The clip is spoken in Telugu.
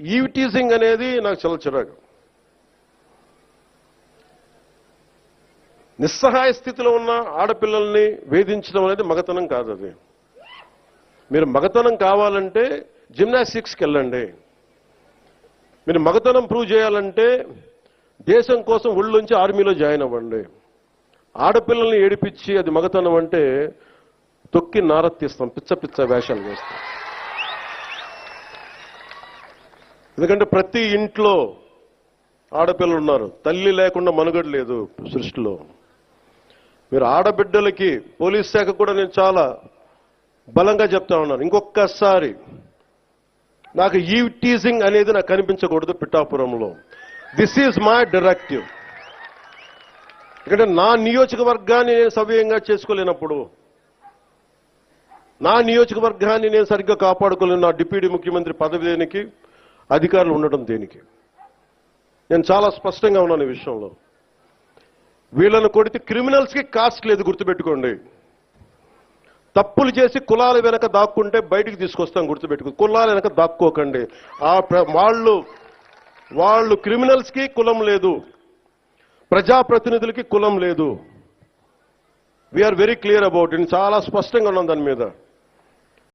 ఈవ్ టీజింగ్ అనేది నాకు చాలా చిరాకు. నిస్సహాయ స్థితిలో ఉన్న ఆడపిల్లల్ని వేధించడం అనేది మగతనం కాదు. అది మీరు మగతనం కావాలంటే జిమ్నాస్టిక్స్కి వెళ్ళండి. మీరు మగతనం ప్రూవ్ చేయాలంటే దేశం కోసం ఒళ్ళుంచి ఆర్మీలో జాయిన్ అవ్వండి. ఆడపిల్లల్ని ఏడిపించి అది మగతనం అంటే తొక్కి నారత్తిస్తాం, పిచ్చ పిచ్చ వేషాలు వేస్తాం. ఎందుకంటే ప్రతి ఇంట్లో ఆడపిల్లలు ఉన్నారు. తల్లి లేకుండా మనుగడ లేదు సృష్టిలో. మీరు ఆడబిడ్డలకి పోలీస్ శాఖ కూడా నేను చాలా బలంగా చెప్తా ఉన్నాను, ఇంకొకసారి నాకు ఈవ్ టీజింగ్ అనేది నాకు కనిపించకూడదు పిఠాపురంలో. This is my directive. ఎందుకంటే నా నియోజకవర్గాన్ని నేను సవ్యంగా చేసుకోలేనప్పుడు, నా నియోజకవర్గాన్ని నేను సరిగ్గా కాపాడుకోలేను, నా డిప్యూటీ ముఖ్యమంత్రి పదవి దేనికి, అధికారులు ఉండడం దేనికి? నేను చాలా స్పష్టంగా ఉన్నాను ఈ విషయంలో. వీళ్ళను కొడితే క్రిమినల్స్కి కాస్ట్ లేదు, గుర్తుపెట్టుకోండి. తప్పులు చేసి కులాల వెనక దాక్కుంటే బయటికి తీసుకొస్తాం, గుర్తుపెట్టుకో. కులాల వెనక దాక్కోకండి. వాళ్ళు క్రిమినల్స్కి కులం లేదు, ప్రజాప్రతినిధులకి కులం లేదు. We are very clear about it. చాలా స్పష్టంగా ఉన్నాం దాని మీద.